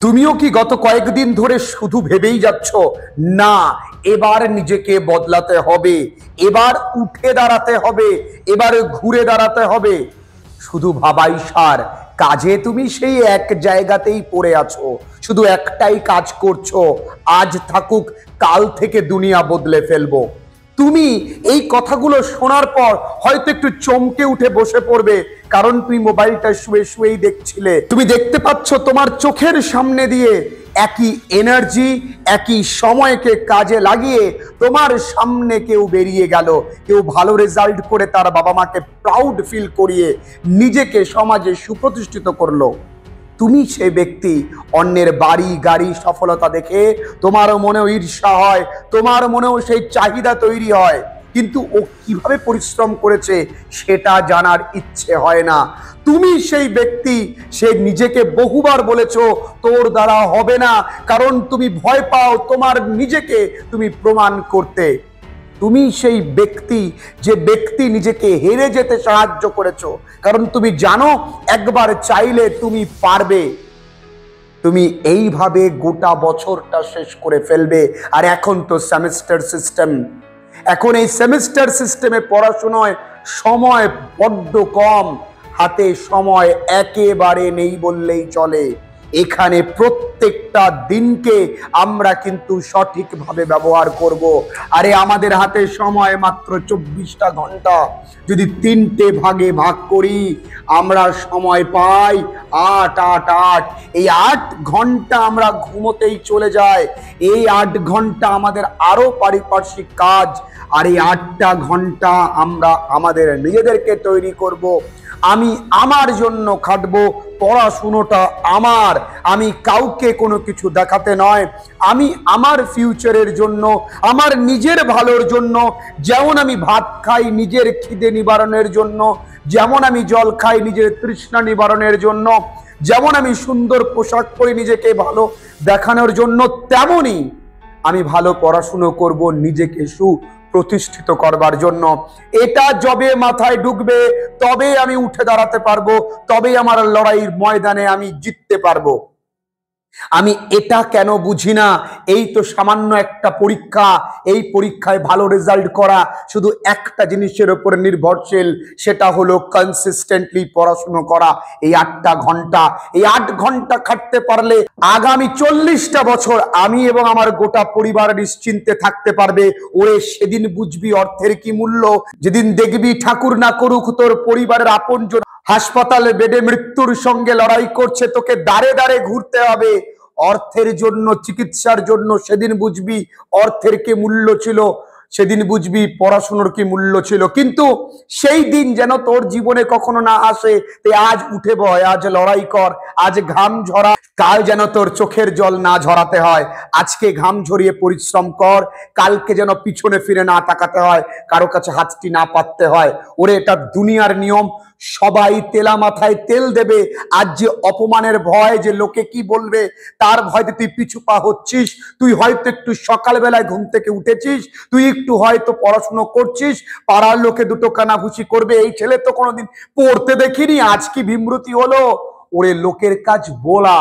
তুমিও কি গত কয়েকদিন ধরে শুধু ভেবেই যাচ্ছ না এবার নিজেকে বদলাতে হবে, এবার উঠে দাঁড়াতে হবে, এবার ঘুরে দাঁড়াতে হবে? শুধু ভাবাই সার, কাজে তুমি সেই এক জায়গাতেই পড়ে আছো, শুধু একটাই কাজ করছো, আজ থাকুক কাল থেকে দুনিয়া বদলে ফেলবো। তুমি এই কথাগুলো শোনার পর হয়তো একটু চমকে উঠে বসে পড়বে, কারণ তুমি মোবাইলটা শুয়ে শুয়েই দেখছিলে। তুমি দেখতে পাচ্ছ তোমার চোখের সামনে দিয়ে একই এনার্জি, একই সময়কে কাজে লাগিয়ে তোমার সামনে কেউ বেরিয়ে গেল, কেউ ভালো রেজাল্ট করে তার বাবা মাকে প্রাউড ফিল করিয়ে নিজেকে সমাজে সুপ্রতিষ্ঠিত করলো। তুমি সেই ব্যক্তি, অন্যের বাড়ি গাড়ি সফলতা দেখে তোমার মনেও ঈর্ষা হয়, তোমার মনেও সেই চাহিদা তৈরি হয়, কিন্তু ও কিভাবে পরিশ্রম করেছে সেটা জানার ইচ্ছে হয় না। তুমি সেই ব্যক্তি, সে নিজেকে বহুবার বলেছো তোর দ্বারা হবে না, কারণ তুমি ভয় পাও তোমার নিজেকে তুমি প্রমাণ করতে। তুমি সেই ব্যক্তি, যে ব্যক্তি নিজেকে হেরে যেতে সাহায্য করেছো, কারণ তুমি জানো একবার চাইলে তুমি পারবে। তুমি এইভাবে গোটা বছরটা শেষ করে ফেলবে। আর এখন তো সেমিস্টার সিস্টেম, এখন এই সেমিস্টার সিস্টেমে পড়াশোনায় সময় বড্ড কম, হাতে সময় একেবারে নেই বললেই চলে। এখানে প্রত্যেকটা দিনকে আমরা কিন্তু সঠিকভাবে ব্যবহার করব। আরে আমাদের হাতে সময় মাত্র 24টা ঘন্টা, যদি 3টে ভাগে ভাগ করি আমরা সময় পাই 8। এই 8 ঘন্টা আমরা ঘুমোতেই চলে যায়, এই 8 ঘন্টা আমাদের আরো পারিপার্শ্বিক কাজ, আর এই 8টা ঘন্টা আমরা আমাদের নিজেদেরকে তৈরি করব। আমি আমার জন্য খাটবো, পড়াশুনোটা আমার, আমি কাউকে কোনো কিছু দেখাতে নয়, আমি আমার ফিউচারের জন্য, আমার নিজের ভালোর জন্য। যেমন আমি ভাত খাই নিজের খিদে নিবারণের জন্য, যেমন আমি জল খাই নিজের তৃষ্ণা নিবারণের জন্য, যেমন আমি সুন্দর পোশাক পরে নিজেকে ভালো দেখানোর জন্য, তেমনই আমি ভালো পড়াশুনো করব নিজেকে প্রতিষ্ঠিত করবার জন্য। এটা যবে মাথায় ঢুকবে তবে আমি উঠে দাঁড়াতে পারবো, তবেই আমার লড়াইয়ের ময়দানে আমি জিততে পারবো। আমি এটা কেন বুঝি না, এই তো সামান্য একটা পরীক্ষা, এই পরীক্ষায় ভালো রেজাল্ট করা শুধু একটা জিনিসের উপর নির্ভরশীল, সেটা হলো কনসিস্টেন্টলি পড়াশুনো করা। এই 8টা ঘন্টা, এই 8 ঘন্টা খাটতে পারলে আগামী 40টা বছর আমি এবং আমার গোটা পরিবার নিশ্চিন্তে থাকতে পারবে। ওরে সেদিন বুঝবি অর্থের কি মূল্য, যেদিন দেখবি ঠাকুর না করুক তোর পরিবারের আপনজন হাসপাতালে বেডে মৃত্যুর সঙ্গে লড়াই করছে, তোকে দাঁড়ে দাঁড়ে ঘুরতে হবে অর্থের জন্য, চিকিৎসার জন্য। সেদিন বুঝবি অর্থের কি মূল্য ছিল, সেদিন বুঝবি পড়াশোনার কি মূল্য ছিল। কিন্তু সেই দিন যেন তোর জীবনে কখনো না আসে। তাই আজ উঠে বয়, আজ লড়াই কর, আজ ঘাম ঝরা, কাল যেন তোর চোখের জল না ঝরাতে হয়। আজকে ঘাম ঝরিয়ে পরিশ্রম কর, কালকে যেন পিছনে ফিরে না তাকাতে হয়, কারো কাছে হাতটি না পাততে হয়। ওরে এটা দুনিয়ার নিয়ম, সবাই তেলা মাথায় তেল দেবে। আজ যে অপমানের ভয়, যে লোকে কি বলবে তার ভয়তে তুই পিছু পা হচ্ছিস। তুই হয়তো একটু সকালবেলায় ঘুম থেকে উঠেছিস, তুই একটু হয়তো পড়াশুনো করছিস, পাড়ার লোকে দুটো কানাঘুষি করবে, এই ছেলে তো কোনোদিন পড়তে দেখিনি, আজ কি বিমূর্তি হলো। ওরে লোকের কাজ বলা,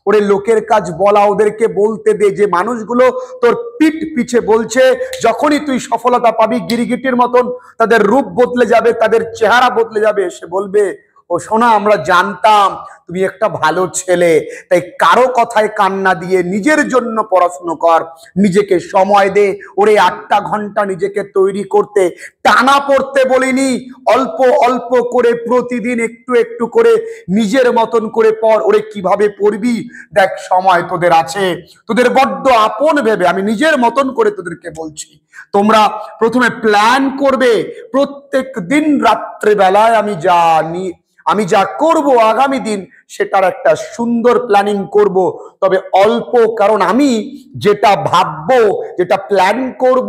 ওরে লোকের কাজ বলা, ওদেরকে বলতে দে। যে মানুষগুলো তোর পিঠ পিছে বলছে, যখনই তুই সফলতা পাবি গিরিগিটির মতন তাদের রূপ বদলে যাবে, তাদের চেহারা বদলে যাবে, সে বলবে ও সোনা আমরা জানতাম তুমি একটা ভালো ছেলে। তাই কারো কথায় কান্না দিয়ে নিজের জন্য পড়াশুনো কর, নিজেকে সময় দে। ওরে 8টা ঘন্টা নিজেকে তৈরি করতে, টানা পড়তে বলিনি, অল্প অল্প করে প্রতিদিন একটু একটু করে নিজের মতন করে পড়। ওরে কিভাবে পড়বি দেখ, সময় তোদের আছে, তোদের বড্ড আপন ভেবে আমি নিজের মতন করে তোদেরকে বলছি। তোমরা প্রথমে প্ল্যান করবে, প্রত্যেক দিন রাত্রেবেলায় আমি যা করব আগামী দিন সেটার একটা সুন্দর প্ল্যানিং করব, তবে অল্প, কারণ আমি যেটা ভাববো, যেটা প্ল্যান করব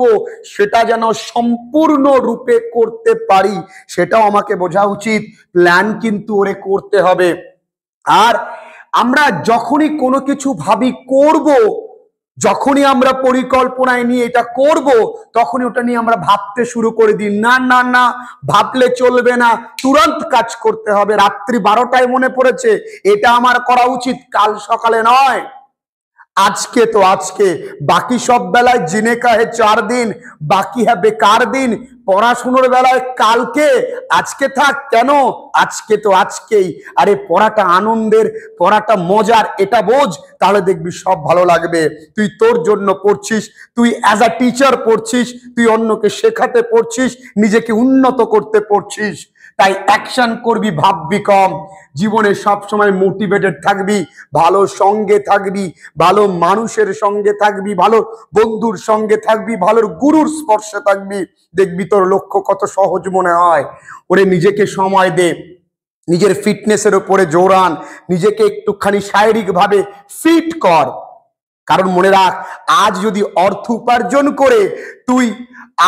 সেটা যেন সম্পূর্ণ রূপে করতে পারি সেটাও আমাকে বোঝা উচিত। প্ল্যান কিন্তু ওরে করতে হবে। আর আমরা যখনই কোনো কিছু ভাবি করব, যখনই আমরা পরিকল্পনায় নিয়ে এটা করব, তখনই ওটা নিয়ে আমরা ভাবতে শুরু করে দিই। না না না, ভাবলে চলবে না, তুরন্ত কাজ করতে হবে। রাত্রি 12টায় মনে পড়েছে এটা আমার করা উচিত, কাল সকালে নয়। আজকে তো আজকে, বাকি সব বেলায় জিনে কাহে 4 দিন, বাকি হ্যাঁ বেকার দিন। পড়াশুনোর বেলায় কালকে, আজকে থাক কেন? আজকে তো আজকেই। আরে পড়াটা আনন্দের, পড়াটা মজার, এটা বোঝ, তাহলে দেখবি সব ভালো লাগবে। তুই তোর জন্য পড়ছিস, তুই অ্যাজ আ টিচার পড়ছিস, তুই অন্যকে শেখাতে পড়ছিস, নিজেকে উন্নত করতে পড়ছিস। তাই অ্যাকশন করবি, ভাববি কম। জীবনে সব সময় মোটিভেটেড থাকবি, ভালো সঙ্গে থাকবি, ভালো মানুষের সঙ্গে থাকবি, ভালো বন্ধুর সঙ্গে থাকবি, ভালো গুরুর স্পর্শে থাকবি। দেখবি তোর লক্ষ্য কত সহজ মনে হয়। ওরে নিজেকে সময় দে, নিজের ফিটনেসের উপরে জোরান, নিজেকে একটুখানি শারীরিক ভাবে ফিট কর। কারণ মনে রাখ, আজ যদি অর্থ উপার্জন করে তুই,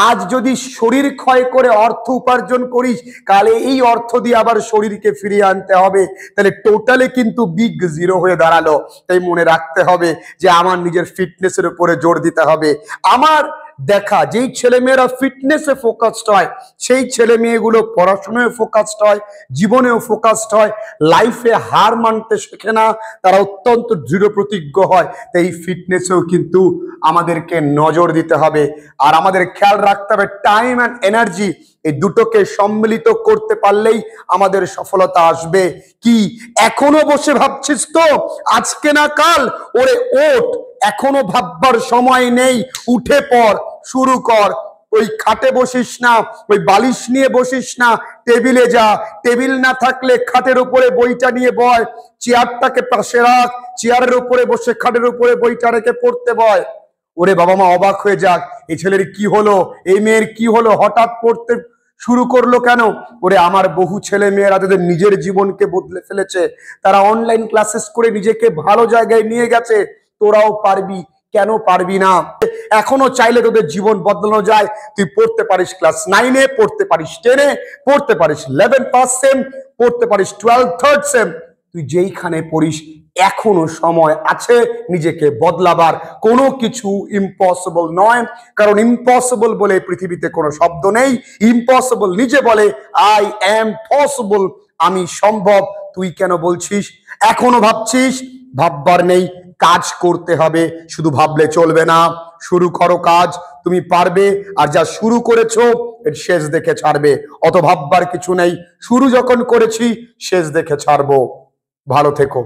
আজ যদি শরীর ক্ষয় করে অর্থ উপার্জন করিস, তাহলে এই অর্থ দিয়ে আবার শরীরকে ফিরিয়ে আনতে হবে। তাহলে টোটালে কিন্তু বিগ জিরো হয়ে দাঁড়ালো। তাই মনে রাখতে হবে যে আমার নিজের ফিটনেসের উপরে জোর দিতে হবে। আমার দেখা যেই ছেলেমেয়েরা ফিটনেসে ফোকাসড হয়, সেই ছেলে মেয়েগুলো পড়াশোনায় ফোকাসড হয়, জীবনেও ফোকাসড হয়, লাইফে হার মানতে শেখে না, তারা অত্যন্ত দৃঢ় প্রতিজ্ঞ হয়। তাই ফিটনেসেও কিন্তু আমাদেরকে নজর দিতে হবে। আর আমাদের খেয়াল রাখতে হবে টাইম অ্যান্ড এনার্জি, এই দুটোকে সম্মিলিত করতে পারলেই আমাদের সফলতা আসবে। কি এখনো বসে ভাবছিস তো আজকে না কাল? ওরে ওঠ, এখনো ভাববার সময় নেই, উঠে পড়, শুরু কর। ওই খাটে বসিস না, ওই বালিশ নিয়ে বসিস না, টেবিলে যা। টেবিল না থাকলে খাটের উপরে বইটা নিয়ে বয়, চেয়ারটাকে পাশে রাখ, চেয়ারের উপরে বসে খাটের উপরে বইটা রেখে পড়তে বয়। ওরে বাবা মা অবাক হয়ে যাক, এই ছেলের কি হলো, এই মেয়ের কি হলো, হঠাৎ পড়তে শুরু করলো কেন? ওরে আমার বহু ছেলে মেয়েরা তাদের নিজের জীবনকে বদলে ফেলেছে, তারা অনলাইন ক্লাসেস করে নিজেকে ভালো জায়গায় নিয়ে গেছে। তোরাও পারবি, কেন পারবি না? এখনো চাইলে তোদের জীবন বদলানো যায়। তুই পড়তে পারিস ক্লাস 9-এ, পড়তে পারিস 10-এ, পড়তে পারিস 11 ফার্স্ট সেম, পড়তে পারিস 12 থার্ড সেম। তুই যেইখানে পড়িস এখনো সময় আছে নিজেকে বদলাবার। কোনো কিছু ইম্পসিবল নয়, কারণ ইম্পসিবল বলে পৃথিবীতে কোনো শব্দ নেই। ইম্পসিবল নিজে বলে আই অ্যাম পসিবল, আমি সম্ভব। তুই কেন বলছিস? এখনো ভাবছিস? ভাববার নেই, কাজ করতে হবে। শুধু ভাবলে চলবে না, শুরু করো কাজ, তুমি পারবে। আর যা শুরু করেছো এর শেষ দেখে ছাড়বে, অত ভাববার কিছু নেই। শুরু যখন করেছি শেষ দেখে ছাড়বো। ভালো থেকো।